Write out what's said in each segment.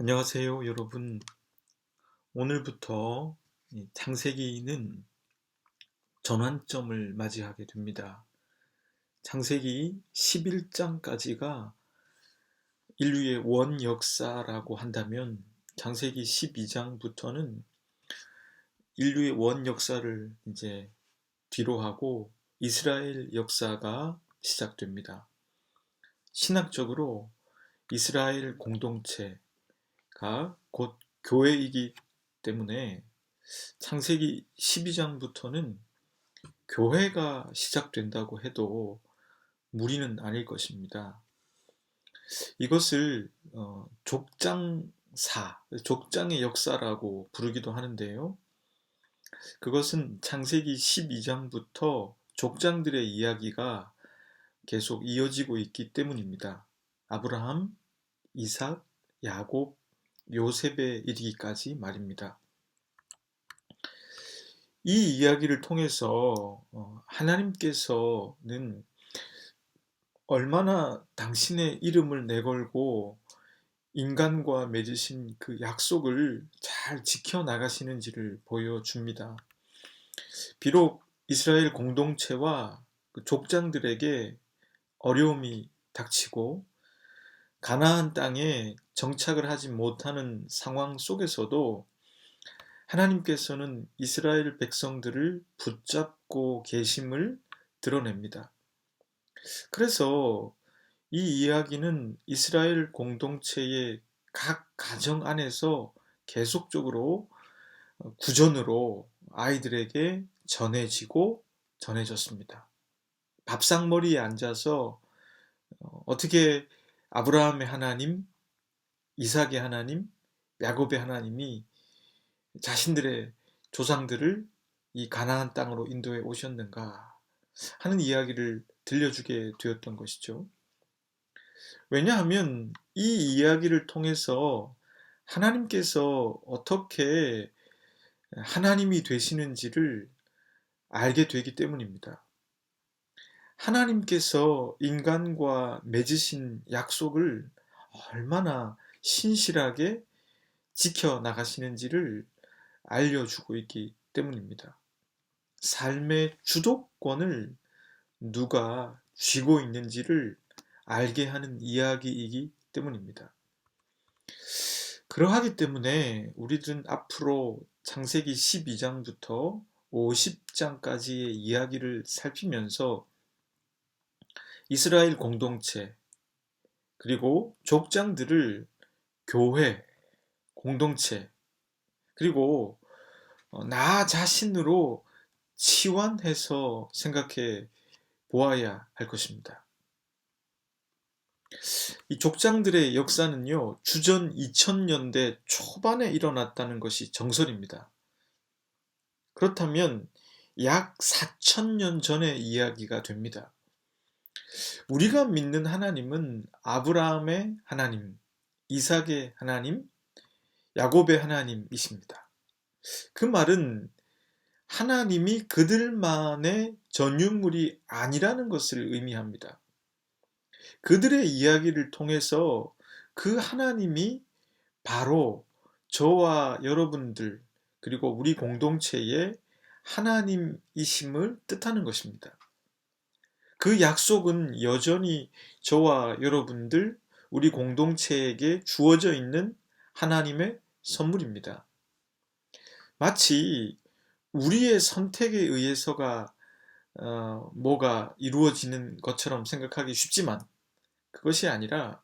안녕하세요, 여러분. 오늘부터 이 창세기는 전환점을 맞이하게 됩니다. 창세기 11장까지가 인류의 원 역사라고 한다면 창세기 12장부터는 인류의 원 역사를 이제 뒤로 하고 이스라엘 역사가 시작됩니다. 신학적으로 이스라엘 공동체가 곧 교회이기 때문에 창세기 12장부터는 교회가 시작된다고 해도 무리는 아닐 것입니다. 이것을 족장의 역사라고 부르기도 하는데요. 그것은 창세기 12장부터 족장들의 이야기가 계속 이어지고 있기 때문입니다. 아브라함, 이삭, 야곱, 요셉에 이르기까지 말입니다. 이 이야기를 통해서 하나님께서는 얼마나 당신의 이름을 내걸고 인간과 맺으신 그 약속을 잘 지켜나가시는지를 보여줍니다. 비록 이스라엘 공동체와 그 족장들에게 어려움이 닥치고 가나안 땅에 정착을 하지 못하는 상황 속에서도 하나님께서는 이스라엘 백성들을 붙잡고 계심을 드러냅니다. 그래서 이 이야기는 이스라엘 공동체의 각 가정 안에서 계속적으로 구전으로 아이들에게 전해지고 전해졌습니다. 밥상머리에 앉아서 어떻게 아브라함의 하나님, 이삭의 하나님, 야곱의 하나님이 자신들의 조상들을 이 가나안 땅으로 인도해 오셨는가 하는 이야기를 들려주게 되었던 것이죠. 왜냐하면 이 이야기를 통해서 하나님께서 어떻게 하나님이 되시는지를 알게 되기 때문입니다. 하나님께서 인간과 맺으신 약속을 얼마나 신실하게 지켜나가시는지를 알려주고 있기 때문입니다. 삶의 주도권을 누가 쥐고 있는지를 알게 하는 이야기이기 때문입니다. 그러하기 때문에 우리들은 앞으로 창세기 12장부터 50장까지의 이야기를 살피면서 이스라엘 공동체 그리고 족장들을 교회, 공동체 그리고 나 자신으로 치환해서 생각해 보아야 할 것입니다. 이 족장들의 역사는요, 주전 2000년대 초반에 일어났다는 것이 정설입니다. 그렇다면 약 4000년 전의 이야기가 됩니다. 우리가 믿는 하나님은 아브라함의 하나님, 이삭의 하나님, 야곱의 하나님이십니다. 그 말은 하나님이 그들만의 전유물이 아니라는 것을 의미합니다. 그들의 이야기를 통해서 그 하나님이 바로 저와 여러분들 그리고 우리 공동체의 하나님이심을 뜻하는 것입니다. 그 약속은 여전히 저와 여러분들 우리 공동체에게 주어져 있는 하나님의 선물입니다. 마치 우리의 선택에 의해서가 뭐가 이루어지는 것처럼 생각하기 쉽지만 그것이 아니라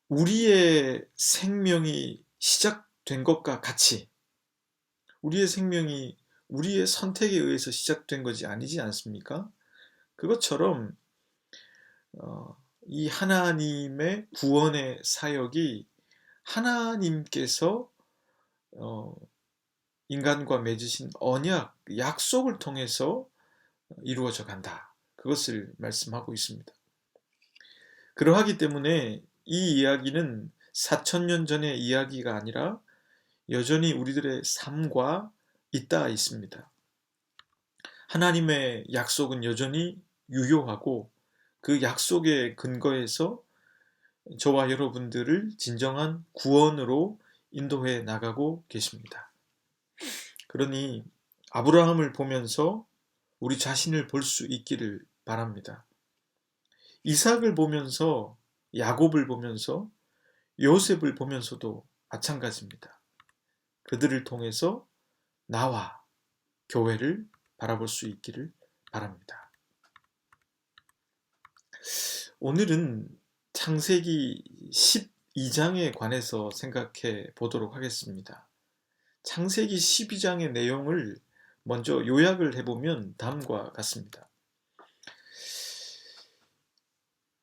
우리의 생명이 시작된 것과 같이 우리의 생명이 우리의 선택에 의해서 시작된 것이 아니지 않습니까? 그것처럼 이 하나님의 구원의 사역이 하나님께서 인간과 맺으신 언약, 약속을 통해서 이루어져 간다. 그것을 말씀하고 있습니다. 그러하기 때문에 이 이야기는 4000년 전의 이야기가 아니라 여전히 우리들의 삶과 잇닿아 있습니다. 하나님의 약속은 여전히 유효하고 그 약속의 근거에서 저와 여러분들을 진정한 구원으로 인도해 나가고 계십니다. 그러니 아브라함을 보면서 우리 자신을 볼 수 있기를 바랍니다. 이삭을 보면서, 야곱을 보면서, 요셉을 보면서도 마찬가지입니다. 그들을 통해서 나와 교회를 바라볼 수 있기를 바랍니다. 오늘은 창세기 12장에 관해서 생각해 보도록 하겠습니다. 창세기 12장의 내용을 먼저 요약을 해보면 다음과 같습니다.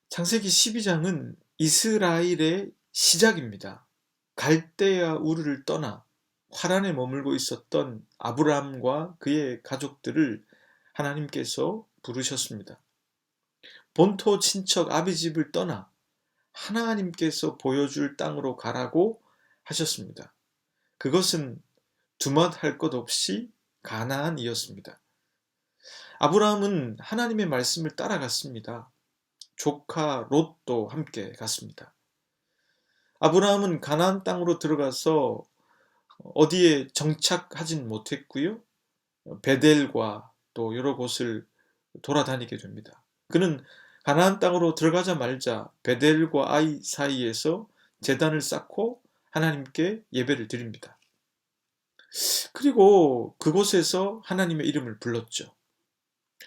창세기 12장은 이스라엘의 시작입니다. 갈대아 우르를 떠나 화란에 머물고 있었던 아브라함과 그의 가족들을 하나님께서 부르셨습니다. 본토 친척 아비집을 떠나 하나님께서 보여줄 땅으로 가라고 하셨습니다. 그것은 두말할 것 없이 가나안이었습니다. 아브라함은 하나님의 말씀을 따라갔습니다. 조카 롯도 함께 갔습니다. 아브라함은 가나안 땅으로 들어가서 어디에 정착하진 못했고요. 베델과 또 여러 곳을 돌아다니게 됩니다. 그는 가나안 땅으로 들어가자마자 베델과 아이 사이에서 제단을 쌓고 하나님께 예배를 드립니다. 그리고 그곳에서 하나님의 이름을 불렀죠.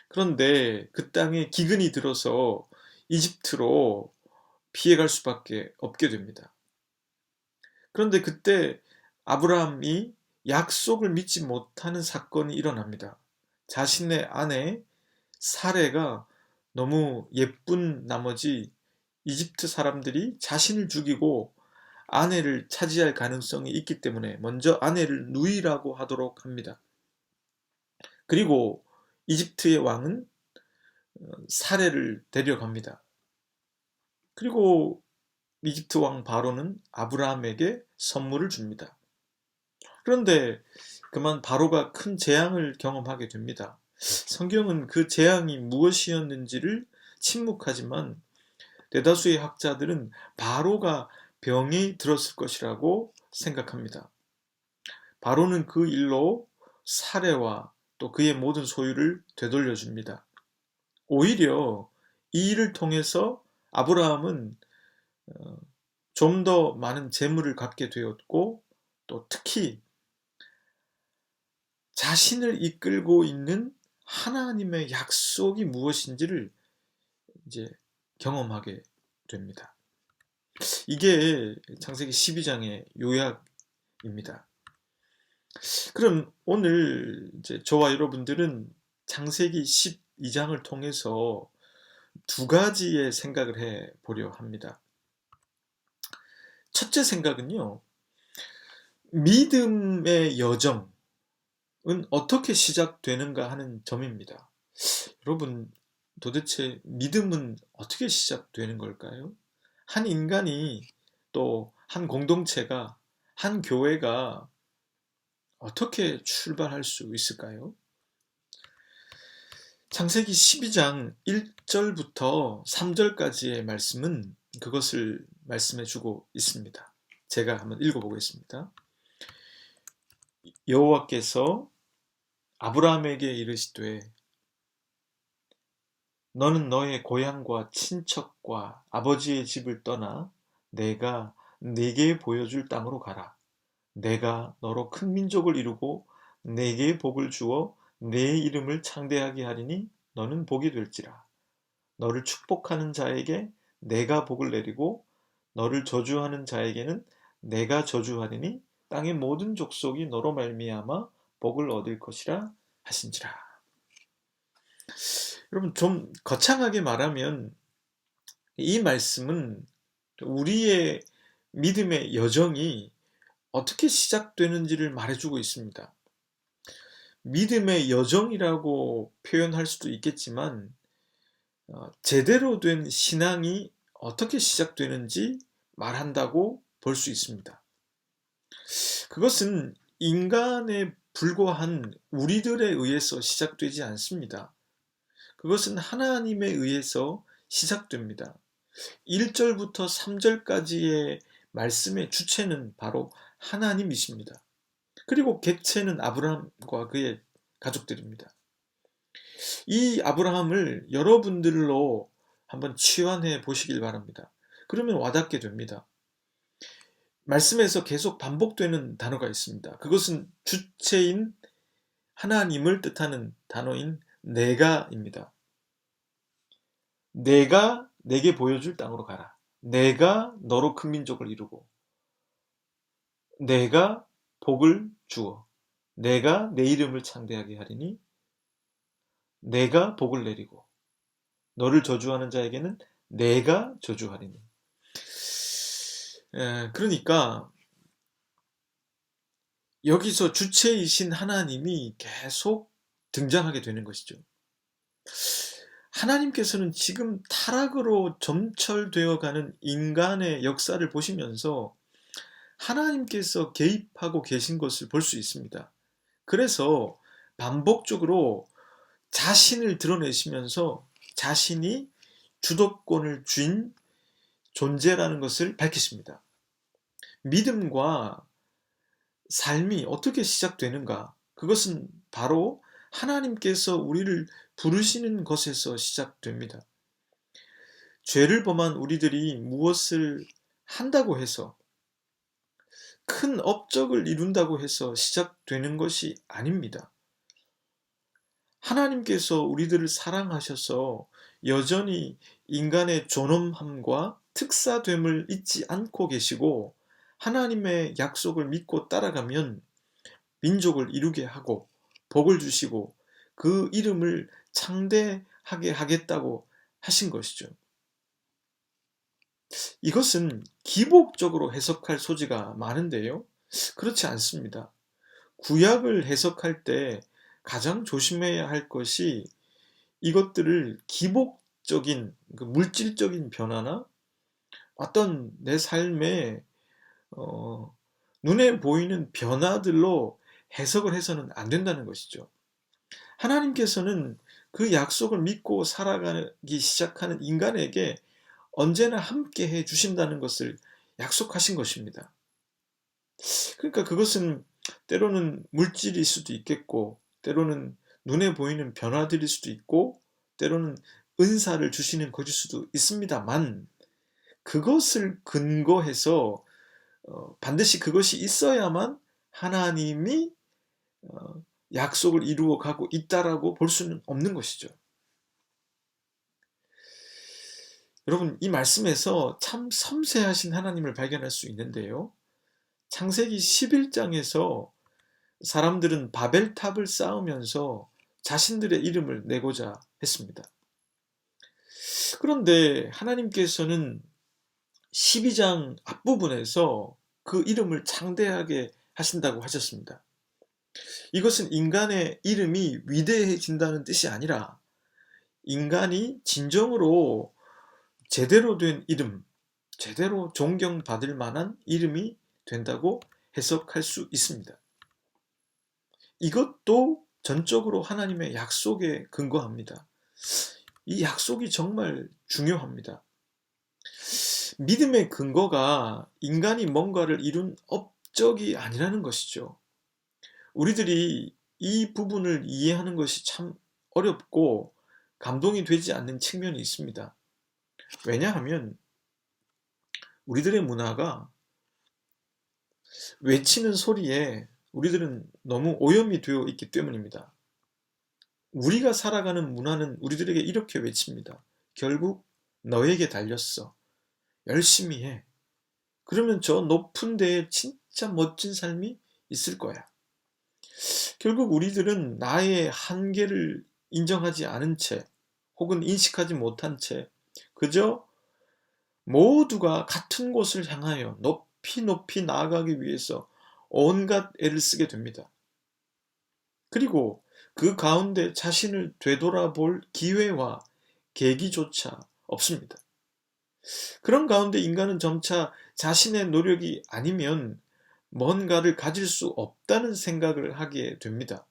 그런데 그 땅에 기근이 들어서 이집트로 피해갈 수밖에 없게 됩니다. 그런데 그때 아브라함이 약속을 믿지 못하는 사건이 일어납니다. 자신의 아내 사레가 너무 예쁜 나머지 이집트 사람들이 자신을 죽이고 아내를 차지할 가능성이 있기 때문에 먼저 아내를 누이라고 하도록 합니다. 그리고 이집트의 왕은 사레를 데려갑니다. 그리고 이집트 왕 바로는 아브라함에게 선물을 줍니다. 그런데 그만 바로가 큰 재앙을 경험하게 됩니다. 성경은 그 재앙이 무엇이었는지를 침묵하지만 대다수의 학자들은 바로가 병이 들었을 것이라고 생각합니다. 바로는 그 일로 사레와 또 그의 모든 소유를 되돌려줍니다. 오히려 이 일을 통해서 아브라함은 좀 더 많은 재물을 갖게 되었고 또 특히 자신을 이끌고 있는 하나님의 약속이 무엇인지를 이제 경험하게 됩니다. 이게 창세기 12장의 요약입니다. 그럼 오늘 이제 저와 여러분들은 창세기 12장을 통해서 두 가지의 생각을 해 보려 합니다. 첫째 생각은요, 믿음의 여정은 어떻게 시작되는가 하는 점입니다. 여러분, 도대체 믿음은 어떻게 시작되는 걸까요? 한 인간이 또 한 공동체가, 한 교회가 어떻게 출발할 수 있을까요? 창세기 12장 1절부터 3절까지의 말씀은 그것을 말씀해 주고 있습니다. 제가 한번 읽어보겠습니다. 여호와께서 아브라함에게 이르시되 너는 너의 고향과 친척과 아버지의 집을 떠나 내가 네게 보여줄 땅으로 가라. 내가 너로 큰 민족을 이루고 네게 복을 주어 네 이름을 창대하게 하리니 너는 복이 될지라. 너를 축복하는 자에게 내가 복을 내리고 너를 저주하는 자에게는 내가 저주하리니 땅의 모든 족속이 너로 말미암아 복을 얻을 것이라 하신지라. 여러분, 좀 거창하게 말하면 이 말씀은 우리의 믿음의 여정이 어떻게 시작되는지를 말해주고 있습니다. 믿음의 여정이라고 표현할 수도 있겠지만 제대로 된 신앙이 어떻게 시작되는지 말한다고 볼 수 있습니다. 그것은 인간에 불과한 우리들에 의해서 시작되지 않습니다. 그것은 하나님에 의해서 시작됩니다. 1절부터 3절까지의 말씀의 주체는 바로 하나님이십니다. 그리고 객체는 아브라함과 그의 가족들입니다. 이 아브라함을 여러분들로 한번 치환해 보시길 바랍니다. 그러면 와닿게 됩니다. 말씀에서 계속 반복되는 단어가 있습니다. 그것은 주체인 하나님을 뜻하는 단어인 내가입니다. 내가 내게 보여줄 땅으로 가라. 내가 너로 큰 민족을 이루고 내가 복을 주어 내가 내 이름을 창대하게 하리니 내가 복을 내리고 너를 저주하는 자에게는 내가 저주하리니. 그러니까 여기서 주체이신 하나님이 계속 등장하게 되는 것이죠. 하나님께서는 지금 타락으로 점철되어가는 인간의 역사를 보시면서 하나님께서 개입하고 계신 것을 볼 수 있습니다. 그래서 반복적으로 자신을 드러내시면서 자신이 주도권을 쥔 존재라는 것을 밝히십니다. 믿음과 삶이 어떻게 시작되는가? 그것은 바로 하나님께서 우리를 부르시는 것에서 시작됩니다. 죄를 범한 우리들이 무엇을 한다고 해서 큰 업적을 이룬다고 해서 시작되는 것이 아닙니다. 하나님께서 우리들을 사랑하셔서 여전히 인간의 존엄함과 특사됨을 잊지 않고 계시고 하나님의 약속을 믿고 따라가면 민족을 이루게 하고 복을 주시고 그 이름을 창대하게 하겠다고 하신 것이죠. 이것은 기복적으로 해석할 소지가 많은데요. 그렇지 않습니다. 구약을 해석할 때 가장 조심해야 할 것이 이것들을 기복적인 물질적인 변화나 어떤 내 삶의 눈에 보이는 변화들로 해석을 해서는 안 된다는 것이죠. 하나님께서는 그 약속을 믿고 살아가기 시작하는 인간에게 언제나 함께 해 주신다는 것을 약속하신 것입니다. 그러니까 그것은 때로는 물질일 수도 있겠고, 때로는 눈에 보이는 변화들일 수도 있고, 때로는 은사를 주시는 것일 수도 있습니다만, 그것을 근거해서 반드시 그것이 있어야만 하나님이 약속을 이루어 가고 있다라고 볼 수는 없는 것이죠. 여러분, 이 말씀에서 참 섬세하신 하나님을 발견할 수 있는데요. 창세기 11장에서 사람들은 바벨탑을 쌓으면서 자신들의 이름을 내고자 했습니다. 그런데 하나님께서는 12장 앞부분에서 그 이름을 창대하게 하신다고 하셨습니다. 이것은 인간의 이름이 위대해진다는 뜻이 아니라 인간이 진정으로 제대로 된 이름, 제대로 존경받을 만한 이름이 된다고 해석할 수 있습니다. 이것도 전적으로 하나님의 약속에 근거합니다. 이 약속이 정말 중요합니다. 믿음의 근거가 인간이 뭔가를 이룬 업적이 아니라는 것이죠. 우리들이 이 부분을 이해하는 것이 참 어렵고 감동이 되지 않는 측면이 있습니다. 왜냐하면 우리들의 문화가 외치는 소리에 우리들은 너무 오염이 되어 있기 때문입니다. 우리가 살아가는 문화는 우리들에게 이렇게 외칩니다. 결국 너에게 달렸어. 열심히 해. 그러면 저 높은 데에 진짜 멋진 삶이 있을 거야. 결국 우리들은 나의 한계를 인정하지 않은 채 혹은 인식하지 못한 채 그저 모두가 같은 곳을 향하여 높이 높이 나아가기 위해서 온갖 애를 쓰게 됩니다. 그리고 그 가운데 자신을 되돌아볼 기회와 계기조차 없습니다. 그런 가운데 인간은 점차 자신의 노력이 아니면 뭔가를 가질 수 없다는 생각을 하게 됩니다.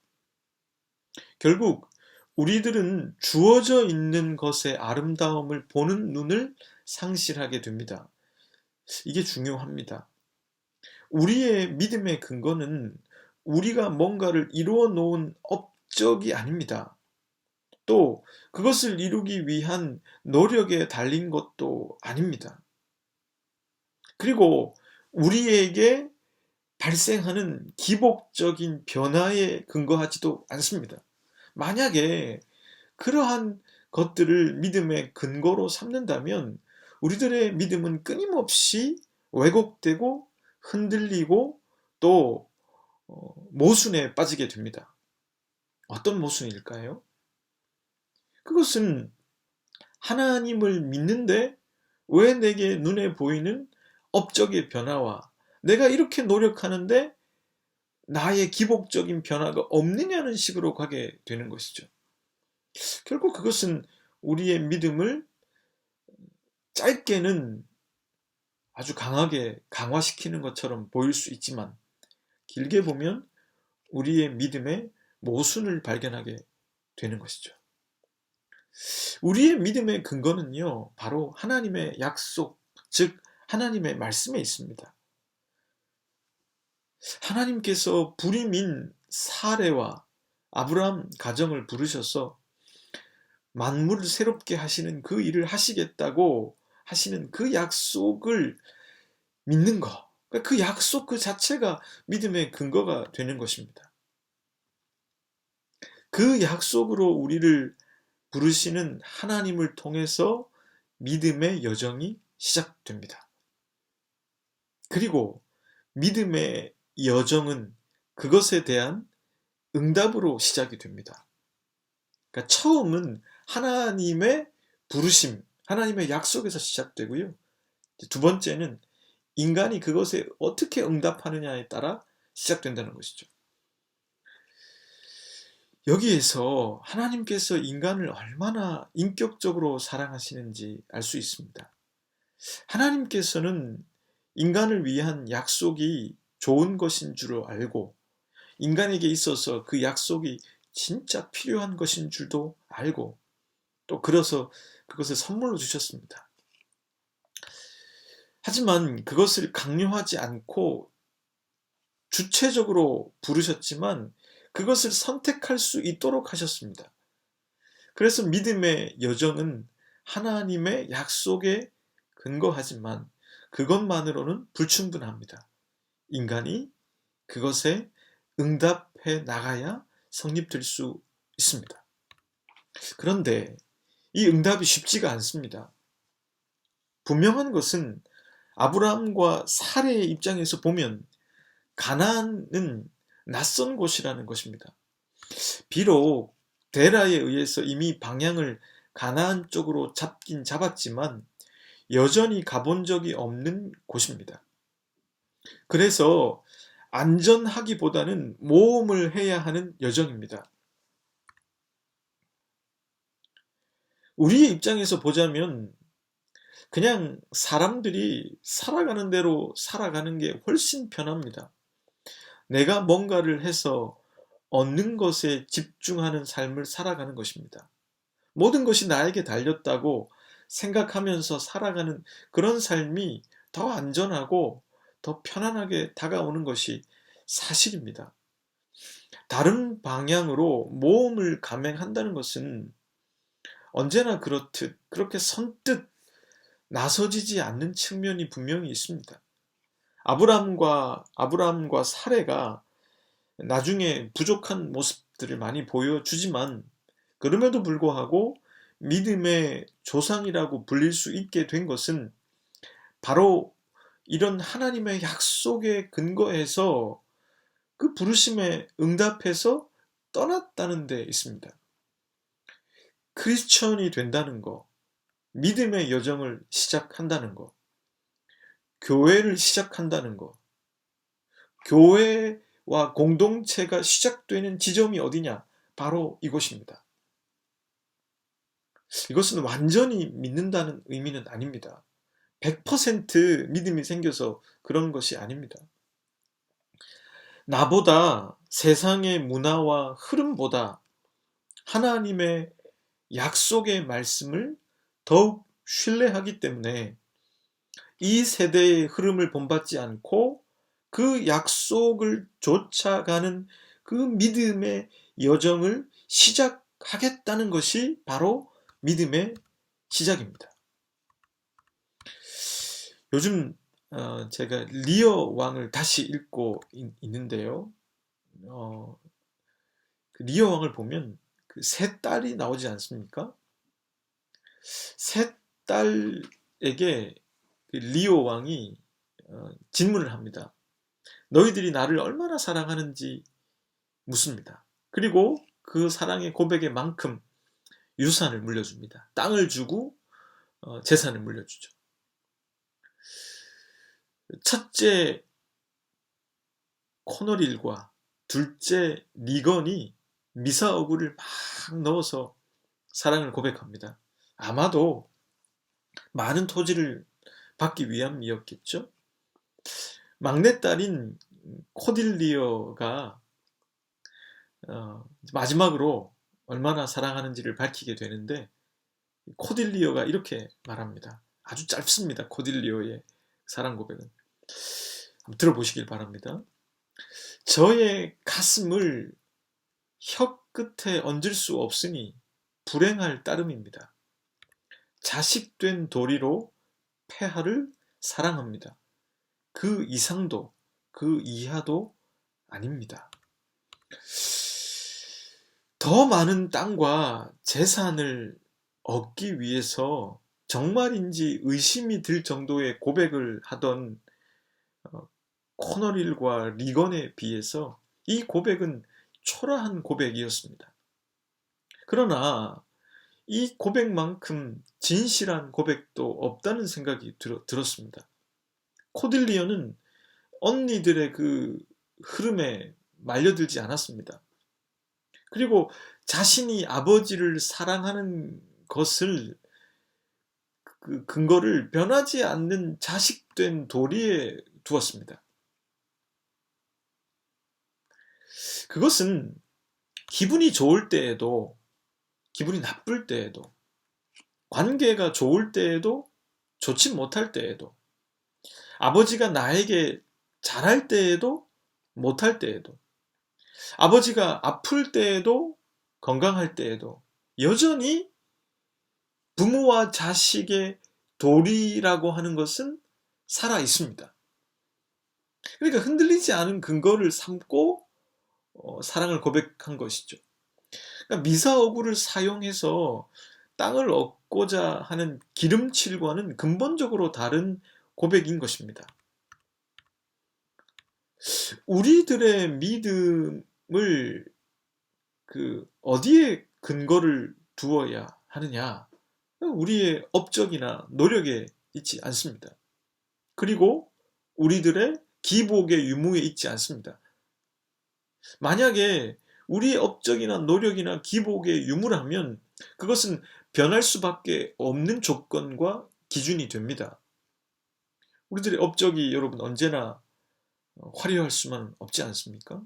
결국 우리들은 주어져 있는 것의 아름다움을 보는 눈을 상실하게 됩니다. 이게 중요합니다. 우리의 믿음의 근거는 우리가 뭔가를 이루어 놓은 업적이 아닙니다. 또 그것을 이루기 위한 노력에 달린 것도 아닙니다. 그리고 우리에게 발생하는 기복적인 변화에 근거하지도 않습니다. 만약에 그러한 것들을 믿음의 근거로 삼는다면 우리들의 믿음은 끊임없이 왜곡되고 흔들리고 또 모순에 빠지게 됩니다. 어떤 모순일까요? 그것은 하나님을 믿는데 왜 내게 눈에 보이는 업적의 변화와 내가 이렇게 노력하는데 나의 기복적인 변화가 없느냐는 식으로 가게 되는 것이죠. 결국 그것은 우리의 믿음을 짧게는 아주 강하게 강화시키는 것처럼 보일 수 있지만 길게 보면 우리의 믿음의 모순을 발견하게 되는 것이죠. 우리의 믿음의 근거는요, 바로 하나님의 약속, 즉 하나님의 말씀에 있습니다. 하나님께서 불임인 사레와 아브라함 가정을 부르셔서 만물을 새롭게 하시는 그 일을 하시겠다고 하시는 그 약속을 믿는 것, 그 약속 그 자체가 믿음의 근거가 되는 것입니다. 그 약속으로 우리를 부르시는 하나님을 통해서 믿음의 여정이 시작됩니다. 그리고 믿음의 여정은 그것에 대한 응답으로 시작이 됩니다. 그러니까 처음은 하나님의 부르심, 하나님의 약속에서 시작되고요. 두 번째는 인간이 그것에 어떻게 응답하느냐에 따라 시작된다는 것이죠. 여기에서 하나님께서 인간을 얼마나 인격적으로 사랑하시는지 알 수 있습니다. 하나님께서는 인간을 위한 약속이 좋은 것인 줄 알고 인간에게 있어서 그 약속이 진짜 필요한 것인 줄도 알고 또 그래서 그것을 선물로 주셨습니다. 하지만 그것을 강요하지 않고 주체적으로 부르셨지만 그것을 선택할 수 있도록 하셨습니다. 그래서 믿음의 여정은 하나님의 약속에 근거하지만 그것만으로는 불충분합니다. 인간이 그것에 응답해 나가야 성립될 수 있습니다. 그런데 이 응답이 쉽지가 않습니다. 분명한 것은 아브라함과 사레의 입장에서 보면 가나안은 낯선 곳이라는 것입니다. 비록 데라에 의해서 이미 방향을 가나안 쪽으로 잡긴 잡았지만 여전히 가본 적이 없는 곳입니다. 그래서 안전하기보다는 모험을 해야 하는 여정입니다. 우리의 입장에서 보자면 그냥 사람들이 살아가는 대로 살아가는 게 훨씬 편합니다. 내가 뭔가를 해서 얻는 것에 집중하는 삶을 살아가는 것입니다. 모든 것이 나에게 달렸다고 생각하면서 살아가는 그런 삶이 더 안전하고 더 편안하게 다가오는 것이 사실입니다. 다른 방향으로 모험을 감행한다는 것은 언제나 그렇듯 그렇게 선뜻 나서지지 않는 측면이 분명히 있습니다. 아브라함과 사레가 나중에 부족한 모습들을 많이 보여주지만 그럼에도 불구하고 믿음의 조상이라고 불릴 수 있게 된 것은 바로 이런 하나님의 약속에 근거해서 그 부르심에 응답해서 떠났다는 데 있습니다. 크리스천이 된다는 거, 믿음의 여정을 시작한다는 거, 교회를 시작한다는 거, 교회와 공동체가 시작되는 지점이 어디냐? 바로 이곳입니다. 이것은 완전히 믿는다는 의미는 아닙니다. 100% 믿음이 생겨서 그런 것이 아닙니다. 나보다 세상의 문화와 흐름보다 하나님의 약속의 말씀을 더욱 신뢰하기 때문에 이 세대의 흐름을 본받지 않고 그 약속을 쫓아가는 그 믿음의 여정을 시작하겠다는 것이 바로 믿음의 시작입니다. 요즘 제가 리어 왕을 다시 읽고 있는데요. 그 리어 왕을 보면 그 세 딸이 나오지 않습니까? 세 딸에게 그 리어 왕이 질문을 합니다. 너희들이 나를 얼마나 사랑하는지 묻습니다. 그리고 그 사랑의 고백의 만큼 유산을 물려줍니다. 땅을 주고 재산을 물려주죠. 첫째 코너릴과 둘째 리건이 미사오구를 막 넣어서 사랑을 고백합니다. 아마도 많은 토지를 받기 위함이었겠죠. 막내딸인 코딜리어가 마지막으로 얼마나 사랑하는지를 밝히게 되는데 코딜리어가 이렇게 말합니다. 아주 짧습니다. 코딜리어의 사랑 고백은. 한번 들어보시길 바랍니다. 저의 가슴을 혀 끝에 얹을 수 없으니 불행할 따름입니다. 자식된 도리로 폐하를 사랑합니다. 그 이상도 그 이하도 아닙니다. 더 많은 땅과 재산을 얻기 위해서 정말인지 의심이 들 정도의 고백을 하던 코너릴과 리건에 비해서 이 고백은 초라한 고백이었습니다. 그러나 이 고백만큼 진실한 고백도 없다는 생각이 들었습니다. 코딜리어는 언니들의 그 흐름에 말려들지 않았습니다. 그리고 자신이 아버지를 사랑하는 것을 그 근거를 변하지 않는 자식된 도리에 두었습니다. 그것은 기분이 좋을 때에도 기분이 나쁠 때에도 관계가 좋을 때에도 좋지 못할 때에도 아버지가 나에게 잘할 때에도 못할 때에도 아버지가 아플 때에도 건강할 때에도 여전히 부모와 자식의 도리라고 하는 것은 살아 있습니다. 그러니까 흔들리지 않은 근거를 삼고 사랑을 고백한 것이죠. 그러니까 미사오구를 사용해서 땅을 얻고자 하는 기름칠과는 근본적으로 다른 고백인 것입니다. 우리들의 믿음을 어디에 근거를 두어야 하느냐? 우리의 업적이나 노력에 있지 않습니다. 그리고 우리들의 기복의 유무에 있지 않습니다. 만약에 우리의 업적이나 노력이나 기복의 유무라면 그것은 변할 수밖에 없는 조건과 기준이 됩니다. 우리들의 업적이 여러분 언제나 화려할 수만 없지 않습니까?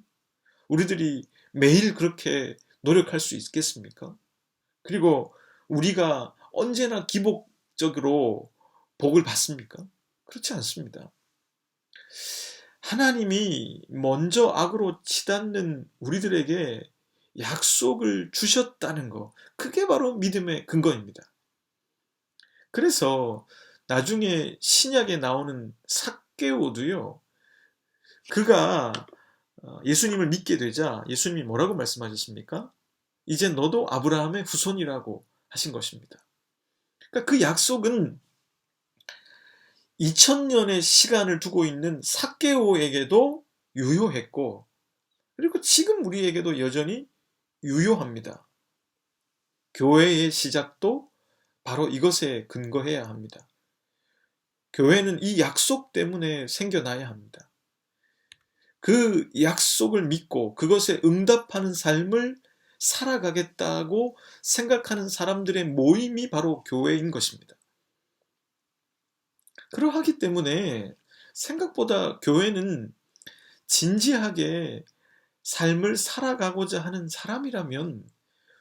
우리들이 매일 그렇게 노력할 수 있겠습니까? 그리고 우리가 언제나 기복적으로 복을 받습니까? 그렇지 않습니다. 하나님이 먼저 악으로 치닫는 우리들에게 약속을 주셨다는 것, 그게 바로 믿음의 근거입니다. 그래서 나중에 신약에 나오는 삭개오도요, 그가 예수님을 믿게 되자 예수님이 뭐라고 말씀하셨습니까? 이제 너도 아브라함의 후손이라고 하신 것입니다. 그러니까 그 약속은 2000년의 시간을 두고 있는 삭개오에게도 유효했고, 그리고 지금 우리에게도 여전히 유효합니다. 교회의 시작도 바로 이것에 근거해야 합니다. 교회는 이 약속 때문에 생겨나야 합니다. 그 약속을 믿고 그것에 응답하는 삶을 살아가겠다고 생각하는 사람들의 모임이 바로 교회인 것입니다. 그러하기 때문에 생각보다 교회는 진지하게 삶을 살아가고자 하는 사람이라면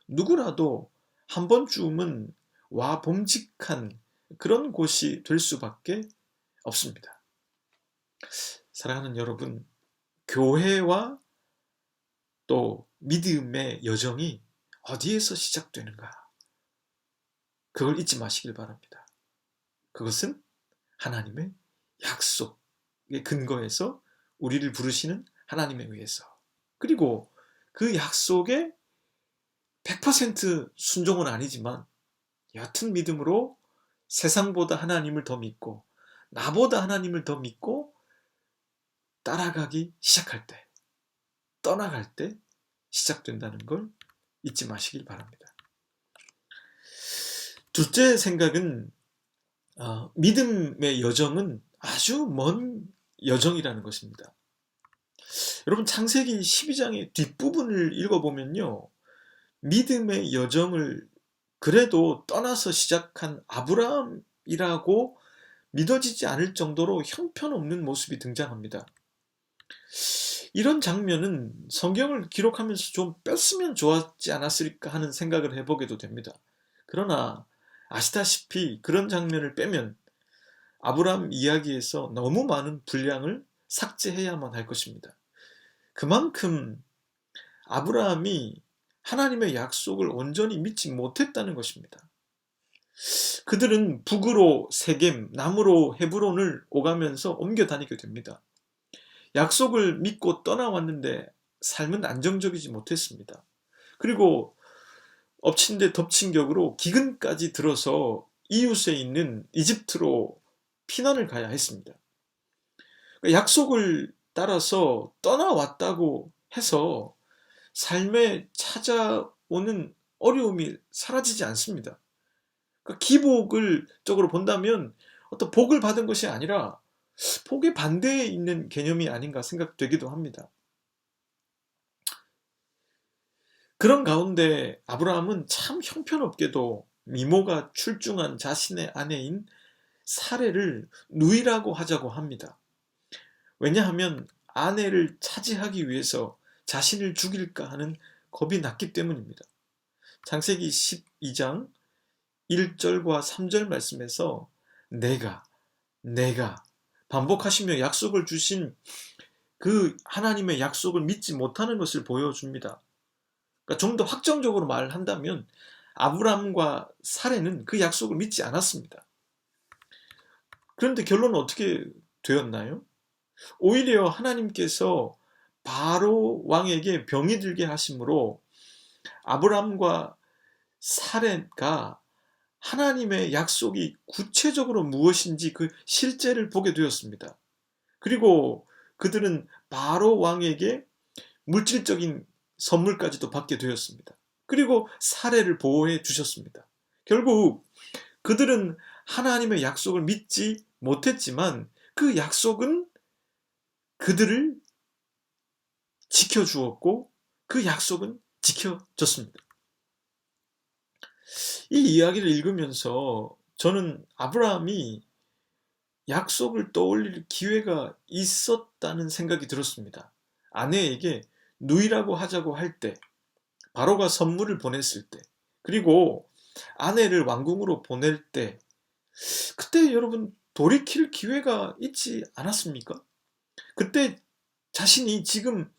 누구라도 한 번쯤은 와 봄직한 그런 곳이 될 수밖에 없습니다. 사랑하는 여러분, 교회와 또 믿음의 여정이 어디에서 시작되는가? 그걸 잊지 마시길 바랍니다. 그것은 하나님의 약속의 근거에서 우리를 부르시는 하나님에 의해서, 그리고 그 약속에 100% 순종은 아니지만 옅은 믿음으로 세상보다 하나님을 더 믿고 나보다 하나님을 더 믿고 따라가기 시작할 때, 떠나갈 때 시작된다는 걸 잊지 마시길 바랍니다. 둘째 생각은 믿음의 여정은 아주 먼 여정이라는 것입니다. 여러분, 창세기 12장의 뒷부분을 읽어보면요, 믿음의 여정을 그래도 떠나서 시작한 아브라함이라고 믿어지지 않을 정도로 형편없는 모습이 등장합니다. 이런 장면은 성경을 기록하면서 좀 뺐으면 좋았지 않았을까 하는 생각을 해보게도 됩니다. 그러나 아시다시피 그런 장면을 빼면 아브라함 이야기에서 너무 많은 분량을 삭제해야만 할 것입니다. 그만큼 아브라함이 하나님의 약속을 온전히 믿지 못했다는 것입니다. 그들은 북으로 세겜, 남으로 헤브론을 오가면서 옮겨 다니게 됩니다. 약속을 믿고 떠나왔는데 삶은 안정적이지 못했습니다. 그리고 엎친 데 덮친 격으로 기근까지 들어서 이웃에 있는 이집트로 피난을 가야 했습니다. 약속을 따라서 떠나왔다고 해서 삶에 찾아오는 어려움이 사라지지 않습니다. 그러니까 기복을 적으로 본다면 어떤 복을 받은 것이 아니라 복의 반대에 있는 개념이 아닌가 생각되기도 합니다. 그런 가운데 아브라함은 참 형편없게도 미모가 출중한 자신의 아내인 사레를 누이라고 하자고 합니다. 왜냐하면 아내를 차지하기 위해서 자신을 죽일까 하는 겁이 났기 때문입니다. 창세기 12장 1절과 3절 말씀에서 내가 반복하시며 약속을 주신 그 하나님의 약속을 믿지 못하는 것을 보여줍니다. 그러니까 좀 더 확정적으로 말을 한다면 아브라함과 사레는 그 약속을 믿지 않았습니다. 그런데 결론은 어떻게 되었나요? 오히려 하나님께서 바로 왕에게 병이 들게 하심으로 아브라함과 사레가 하나님의 약속이 구체적으로 무엇인지 그 실제를 보게 되었습니다. 그리고 그들은 바로 왕에게 물질적인 선물까지도 받게 되었습니다. 그리고 사례를 보호해 주셨습니다. 결국 그들은 하나님의 약속을 믿지 못했지만 그 약속은 그들을 지켜주었고 그 약속은 지켜졌습니다. 이 이야기를 읽으면서 저는 아브라함이 약속을 떠올릴 기회가 있었다는 생각이 들었습니다. 아내에게 누이라고 하자고 할 때, 바로가 선물을 보냈을 때, 그리고 아내를 왕궁으로 보낼 때, 그때 여러분 돌이킬 기회가 있지 않았습니까? 그때 자신이 지금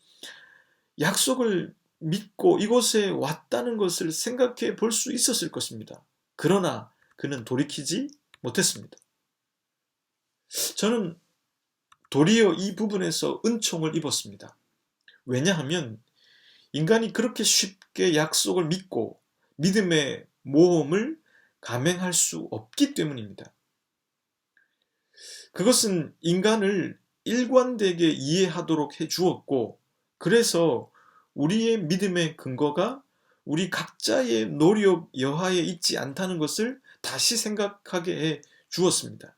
약속을 믿고 이곳에 왔다는 것을 생각해 볼 수 있었을 것입니다. 그러나 그는 돌이키지 못했습니다. 저는 도리어 이 부분에서 은총을 입었습니다. 왜냐하면 인간이 그렇게 쉽게 약속을 믿고 믿음의 모험을 감행할 수 없기 때문입니다. 그것은 인간을 일관되게 이해하도록 해 주었고, 그래서 우리의 믿음의 근거가 우리 각자의 노력 여하에 있지 않다는 것을 다시 생각하게 해 주었습니다.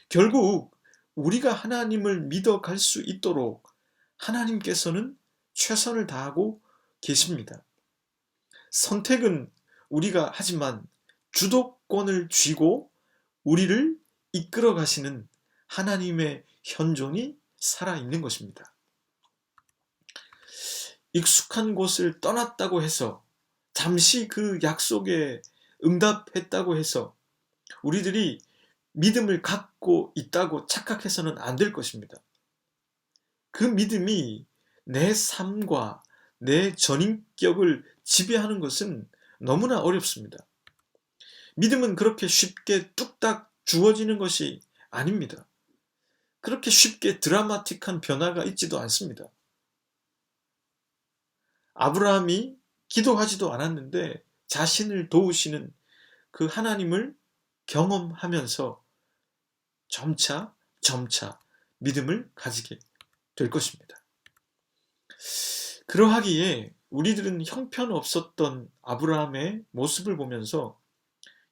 결국 우리가 하나님을 믿어갈 수 있도록 하나님께서는 최선을 다하고 계십니다. 선택은 우리가 하지만 주도권을 쥐고 우리를 이끌어 가시는 하나님의 현존이 살아있는 것입니다. 익숙한 곳을 떠났다고 해서, 잠시 그 약속에 응답했다고 해서 우리들이 믿음을 갖고 있다고 착각해서는 안 될 것입니다. 그 믿음이 내 삶과 내 전인격을 지배하는 것은 너무나 어렵습니다. 믿음은 그렇게 쉽게 뚝딱 주어지는 것이 아닙니다. 그렇게 쉽게 드라마틱한 변화가 있지도 않습니다. 아브라함이 기도하지도 않았는데 자신을 도우시는 그 하나님을 경험하면서 점차 믿음을 가지게 될 것입니다. 그러하기에 우리들은 형편없었던 아브라함의 모습을 보면서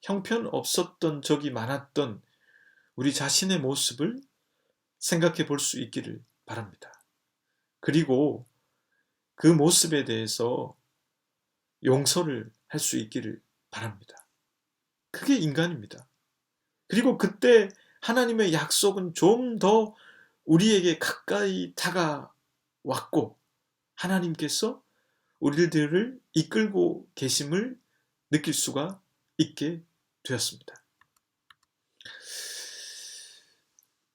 형편없었던 적이 많았던 우리 자신의 모습을 생각해 볼 수 있기를 바랍니다. 그리고 그 모습에 대해서 용서를 할 수 있기를 바랍니다. 그게 인간입니다. 그리고 그때 하나님의 약속은 좀 더 우리에게 가까이 다가왔고 하나님께서 우리들을 이끌고 계심을 느낄 수가 있게 되었습니다.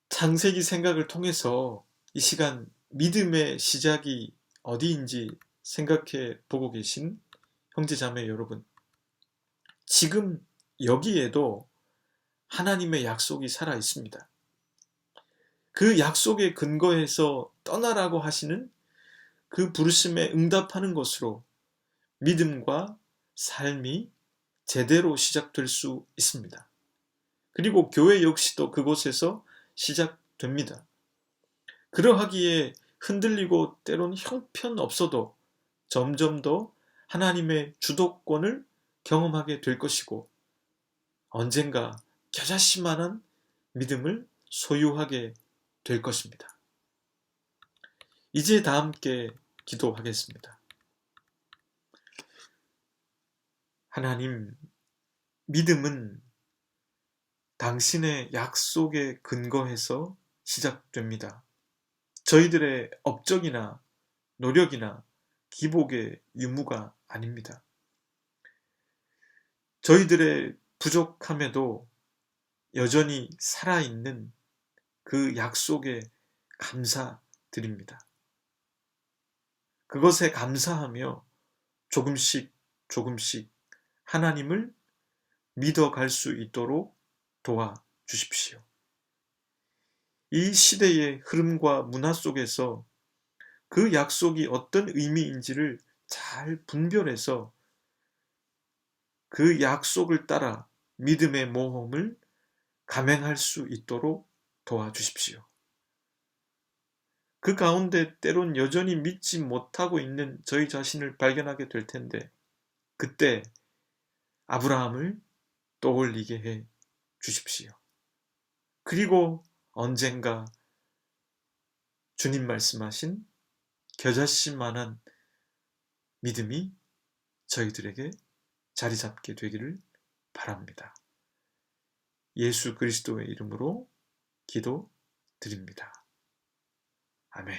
창세기 생각을 통해서 이 시간 믿음의 시작이 어디인지 생각해 보고 계신 형제자매 여러분, 지금 여기에도 하나님의 약속이 살아 있습니다. 그 약속에 근거해서 떠나라고 하시는 그 부르심에 응답하는 것으로 믿음과 삶이 제대로 시작될 수 있습니다. 그리고 교회 역시도 그곳에서 시작됩니다. 그러하기에 흔들리고 때론 형편없어도 점점 더 하나님의 주도권을 경험하게 될 것이고 언젠가 겨자씨만한 믿음을 소유하게 될 것입니다. 이제 다 함께 기도하겠습니다. 하나님, 믿음은 당신의 약속에 근거해서 시작됩니다. 저희들의 업적이나 노력이나 기복의 유무가 아닙니다. 저희들의 부족함에도 여전히 살아있는 그 약속에 감사드립니다. 그것에 감사하며 조금씩 하나님을 믿어갈 수 있도록 도와주십시오. 이 시대의 흐름과 문화 속에서 그 약속이 어떤 의미인지를 잘 분별해서 그 약속을 따라 믿음의 모험을 감행할 수 있도록 도와주십시오. 그 가운데 때론 여전히 믿지 못하고 있는 저희 자신을 발견하게 될 텐데 그때 아브라함을 떠올리게 해 주십시오. 그리고 언젠가 주님 말씀하신 겨자씨만한 믿음이 저희들에게 자리 잡게 되기를 바랍니다. 예수 그리스도의 이름으로 기도드립니다. 아멘.